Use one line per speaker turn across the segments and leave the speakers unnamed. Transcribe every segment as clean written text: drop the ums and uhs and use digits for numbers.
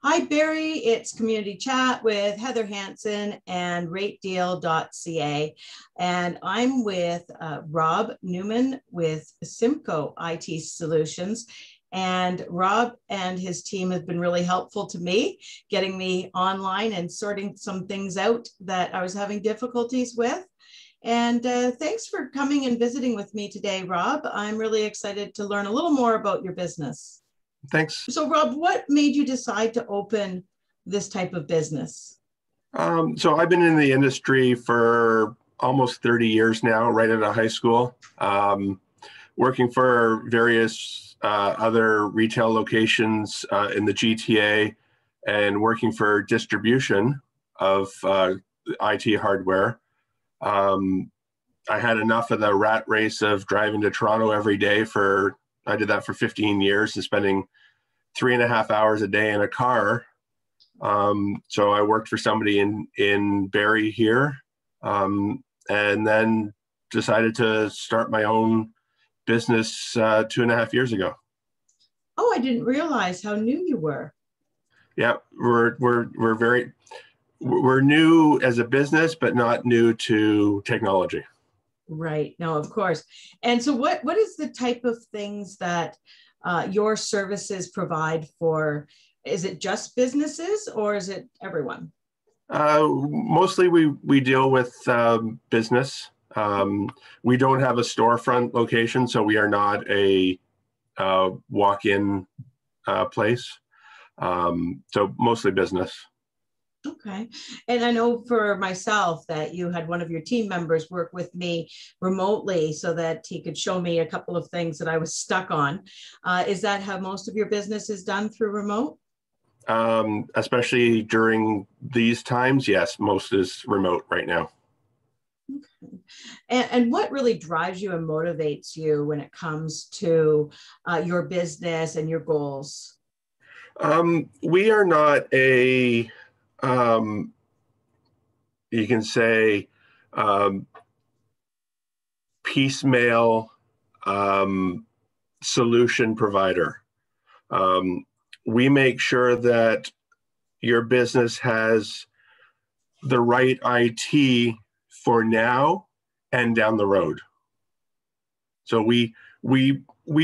Hi, Barry. It's Community Chat with Heather Hansen and RateDeal.ca. And I'm with Rob Newman with Simcoe IT Solutions. And Rob and his team have been really helpful to me, getting me online and sorting some things out that I was having difficulties with. And thanks for coming and visiting with me today, Rob. I'm really excited to learn a little more about your business.
Thanks.
So, Rob, what made you decide to open this type of business?
So I've been in the industry for almost 30 years now, right out of high school, working for various other retail locations in the GTA and working for distribution of IT hardware. I had enough of the rat race of driving to Toronto every day I did that for 15 years and spending 3.5 hours a day in a car. So I worked for somebody in Barrie here, and then decided to start my own business 2.5 years ago.
Oh, I didn't realize how new you were.
Yeah, we're new as a business, but not new to technology.
Right. No, of course. And so what is the type of things that your services provide for? Is it just businesses or is it everyone?
Mostly we deal with business. We don't have a storefront location, so we are not a walk-in place. So mostly business.
Okay. And I know for myself that you had one of your team members work with me remotely so that he could show me a couple of things that I was stuck on. Is that how most of your business is done, through remote?
Especially during these times, yes, most is remote right now.
Okay. And what really drives you and motivates you when it comes to your business and your goals?
We are not a you can say piecemeal solution provider. We make sure that your business has the right IT for now and down the road. So we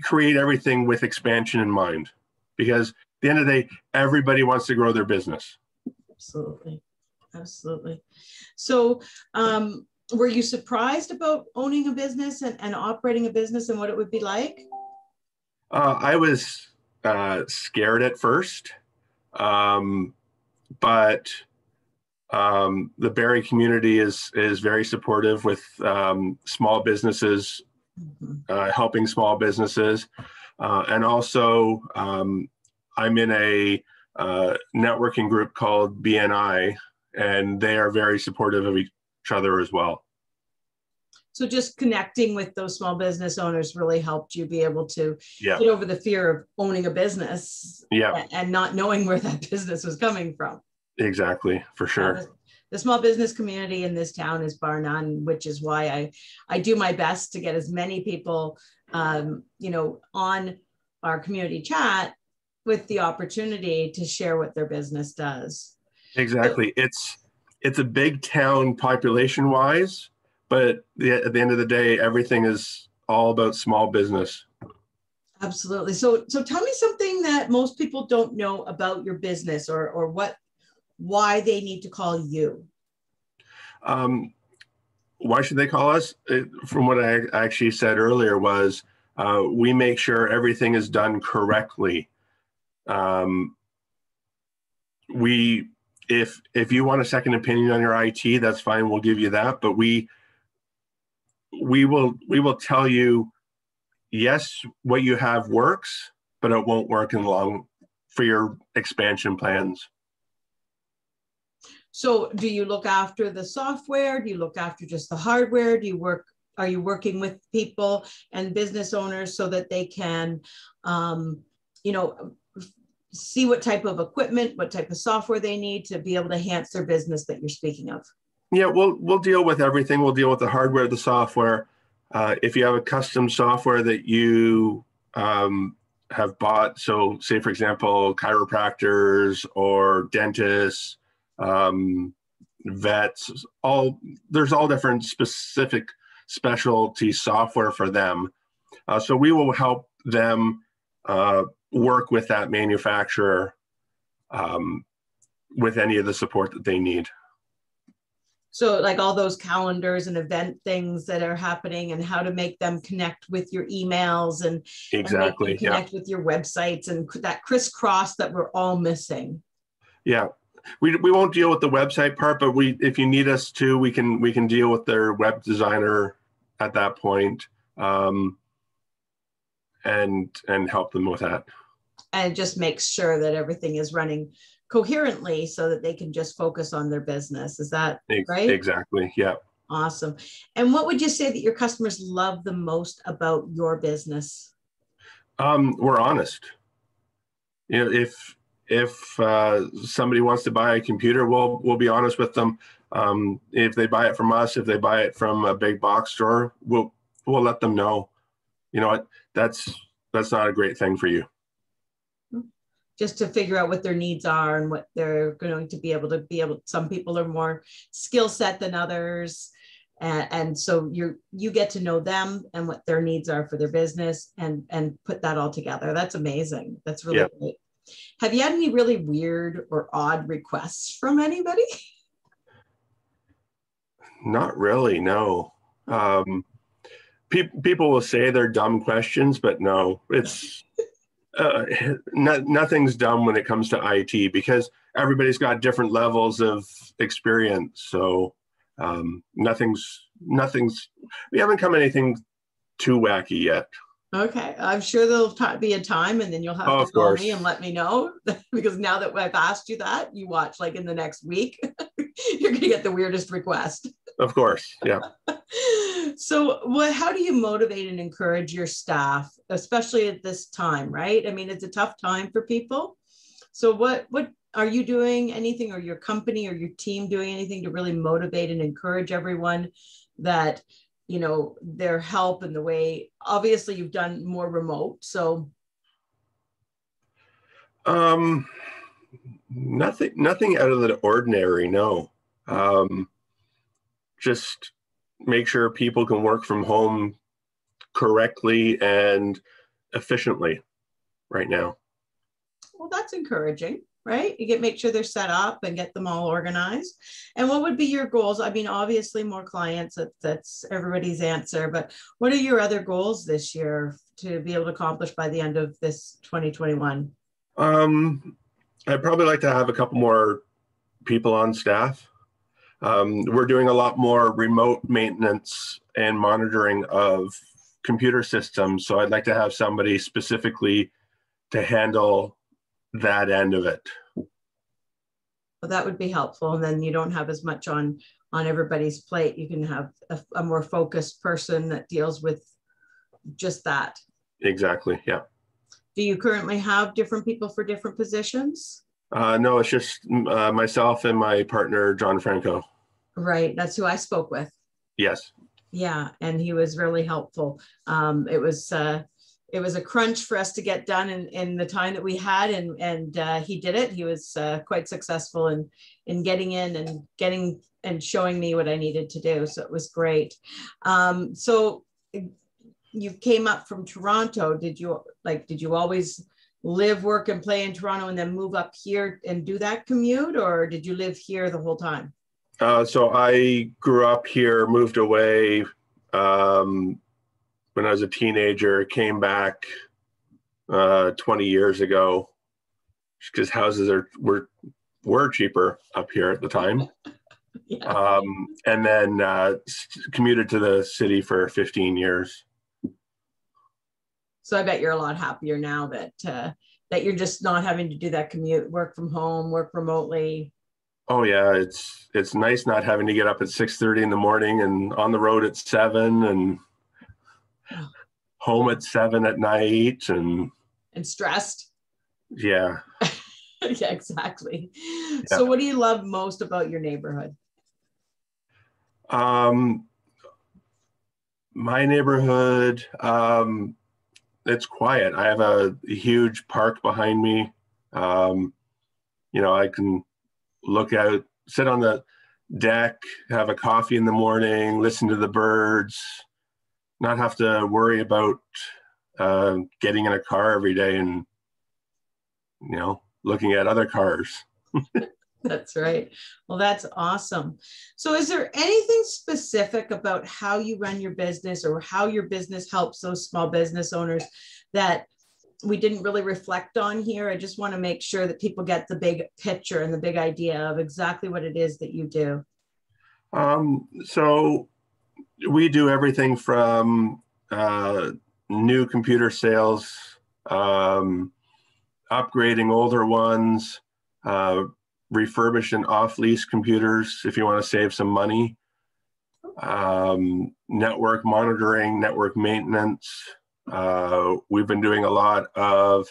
create everything with expansion in mind, because at the end of the day, everybody wants to grow their business.
Absolutely. Absolutely. So, were you surprised about owning a business and operating a business and what it would be like?
I was scared at first, but the Barrie community is very supportive with small businesses, helping small businesses, and also I'm in a networking group called BNI, and they are very supportive of each other as well.
So just connecting with those small business owners really helped you be able to get over the fear of owning a business and not knowing where that business was coming from.
Exactly, for sure.
The small business community in this town is bar none, which is why I do my best to get as many people, on our community chat with the opportunity to share what their business does.
Exactly. It's a big town population wise, but at the end of the day, everything is all about small business.
Absolutely. So tell me something that most people don't know about your business, or why they need to call you.
Why should they call us? From what I actually said earlier was, we make sure everything is done correctly. If you want a second opinion on your IT, that's fine. We'll give you that, but we will tell you, yes, what you have works, but it won't work in the long for your expansion plans.
So do you look after the software? Do you look after just the hardware? Are you working with people and business owners so that they can, see what type of equipment, what type of software they need to be able to enhance their business that you're speaking of?
Yeah, we'll deal with everything. We'll deal with the hardware, the software. If you have a custom software that you have bought. So say, for example, chiropractors or dentists, vets, there's all different specific specialty software for them. So we will help them work with that manufacturer with any of the support that they need.
So like all those calendars and event things that are happening and how to make them connect with your emails and make them
Exactly.
connect with your websites and that crisscross that we're all missing.
Yeah. We won't deal with the website part, but if you need us to, we can deal with their web designer at that point, and help them with that.
And it just makes sure that everything is running coherently so that they can just focus on their business. Is that right?
Exactly. Yeah.
Awesome. And what would you say that your customers love the most about your business?
We're honest. You know, if somebody wants to buy a computer, we'll be honest with them. If they buy it from us, if they buy it from a big box store, we'll let them know. You know what? That's not a great thing for you.
Just to figure out what their needs are and what they're going to be able. Some people are more skill set than others. And so you get to know them and what their needs are for their business and put that all together. That's amazing. That's really great. Have you had any really weird or odd requests from anybody?
Not really, no. People will say they're dumb questions, but no, it's nothing's dumb when it comes to IT because everybody's got different levels of experience. So nothing's. We haven't come anything too wacky yet.
Okay, I'm sure there'll be a time, and then you'll have to call me and let me know because now that I've asked you that, you watch like in the next week, you're going to get the weirdest request.
Of course, yeah.
So how do you motivate and encourage your staff, especially at this time, right? I mean, it's a tough time for people. So what are you doing anything, or your company or your team doing anything to really motivate and encourage everyone that, you know, their help and the way, obviously you've done more remote, so.
Nothing out of the ordinary, no. Just make sure people can work from home correctly and efficiently right now.
Well, that's encouraging, right? Make sure they're set up and get them all organized. And what would be your goals? I mean, obviously more clients, that's everybody's answer, but what are your other goals this year to be able to accomplish by the end of this 2021?
I'd probably like to have a couple more people on staff. We're doing a lot more remote maintenance and monitoring of computer systems. So I'd like to have somebody specifically to handle that end of it.
Well, that would be helpful. And then you don't have as much on everybody's plate. You can have a more focused person that deals with just that.
Exactly, yeah.
Do you currently have different people for different positions?
No, it's just myself and my partner, John Franco.
Right, that's who I spoke with.
Yes.
Yeah, and he was really helpful. It was a crunch for us to get done in the time that we had, and he did it. He was quite successful in getting in and showing me what I needed to do. So it was great. So you came up from Toronto. Did you always live, work, and play in Toronto and then move up here and do that commute, or did you live here the whole time?
So I grew up here, moved away when I was a teenager, came back 20 years ago because houses were cheaper up here at the time. Yeah. And then commuted to the city for 15 years.
So I bet you're a lot happier now that you're just not having to do that commute, work from home, work remotely.
Oh yeah, it's nice not having to get up at 6:30 in the morning and on the road at 7 and home at 7 at night and
stressed.
Yeah.
Yeah, exactly. Yeah. So what do you love most about your neighborhood?
My neighborhood, it's quiet. I have a huge park behind me. Um, I can look out, sit on the deck, have a coffee in the morning, listen to the birds, not have to worry about getting in a car every day and looking at other cars.
That's right. Well, that's awesome. So is there anything specific about how you run your business or how your business helps those small business owners that we didn't really reflect on here? I just want to make sure that people get the big picture and the big idea of exactly what it is that you do.
So we do everything from new computer sales, upgrading older ones, refurbish and off-lease computers if you want to save some money, network monitoring, network maintenance. We've been doing a lot of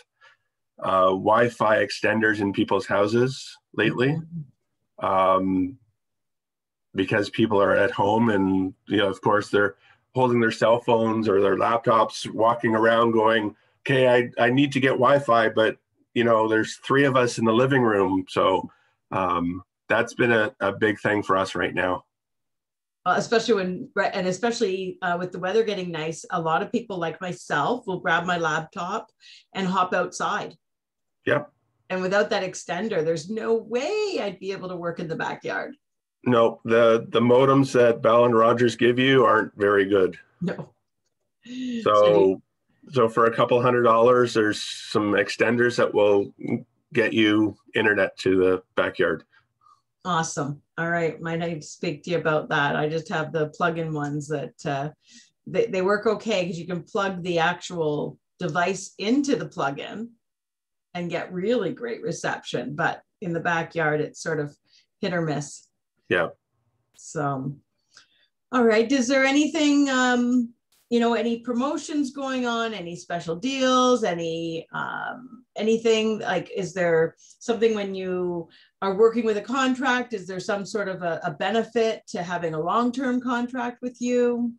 Wi-Fi extenders in people's houses lately, because people are at home and, of course, they're holding their cell phones or their laptops, walking around going, okay, I need to get Wi-Fi, but, there's 3 of us in the living room. So that's been a big thing for us right now.
Especially with the weather getting nice, a lot of people like myself will grab my laptop and hop outside.
Yep.
And without that extender, there's no way I'd be able to work in the backyard.
No, the modems that Bell and Rogers give you aren't very good.
No.
So for a couple $100, there's some extenders that will get you internet to the backyard.
Awesome. All right. Might I speak to you about that? I just have the plug-in ones that they work okay because you can plug the actual device into the plug-in and get really great reception. But in the backyard, it's sort of hit or miss.
Yeah.
So, all right. Is there anything, any promotions going on, any special deals, anything like, is there something when you are working with a contract, is there some sort of a benefit to having a long-term contract with you?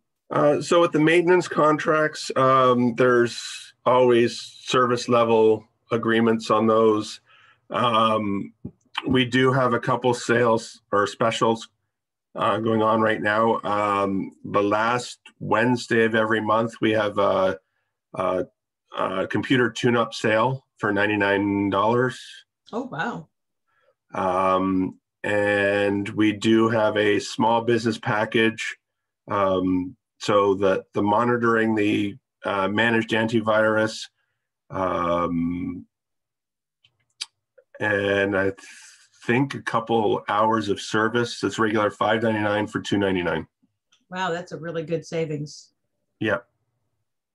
So with the maintenance contracts, there's always service level agreements on those. We do have a couple sales or specials going on right now. The last Wednesday of every month, we have a computer tune-up sale for $99.
Oh, wow.
And we do have a small business package. So the monitoring, the managed antivirus, and I think a couple hours of service. That's regular $5.99 for $2.99.
Wow, that's a really good savings.
Yeah.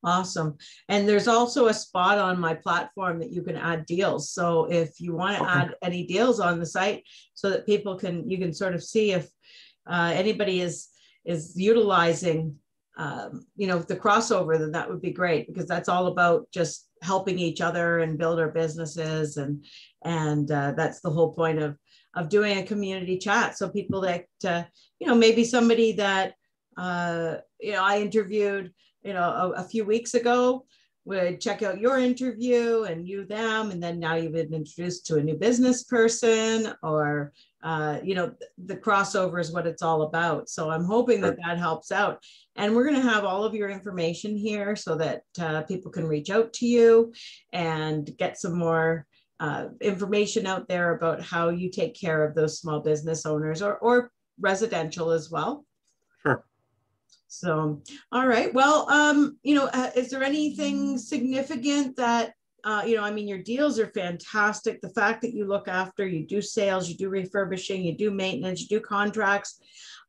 Awesome. And there's also a spot on my platform that you can add deals. So if you want to add any deals on the site so that you can sort of see if anybody is utilizing, the crossover, then that would be great, because that's all about just helping each other and build our businesses. And that's the whole point of doing a community chat. So people that, maybe somebody that, I interviewed, a few weeks ago would check out your interview and you them, and then now you've been introduced to a new business person, or the crossover is what it's all about. So I'm hoping that helps out, and we're going to have all of your information here so that people can reach out to you and get some more information out there about how you take care of those small business owners, or residential as well.
Sure.
So, all right. Well, is there anything significant that, your deals are fantastic. The fact that you look after, you do sales, you do refurbishing, you do maintenance, you do contracts,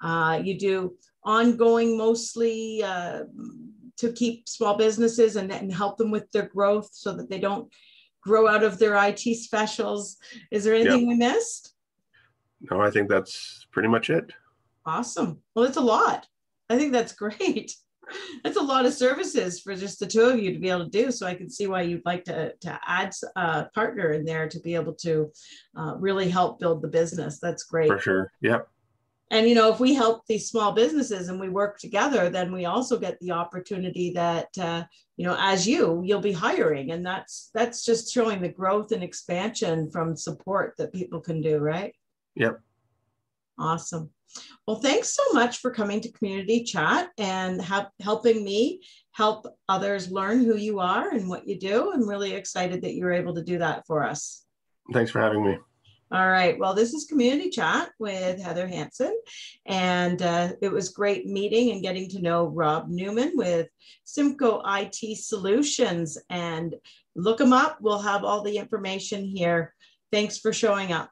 you do ongoing mostly to keep small businesses and help them with their growth so that they don't grow out of their IT specials. Is there anything we missed?
No, I think that's pretty much it. Awesome.
Well, it's a lot. I think that's great. That's a lot of services for just the two of you to be able to do. So I can see why you'd like to add a partner in there to be able to really help build the business. That's great.
For sure. Yep.
And, you know, if we help these small businesses and we work together, then we also get the opportunity that, you know, as you'll be hiring. And that's just showing the growth and expansion from support that people can do, right?
Yep.
Awesome. Well, thanks so much for coming to Community Chat and helping me help others learn who you are and what you do. I'm really excited that you're able to do that for us.
Thanks for having me.
All right. Well, this is Community Chat with Heather Hansen. And it was great meeting and getting to know Rob Newman with Simcoe IT Solutions. And look him up. We'll have all the information here. Thanks for showing up.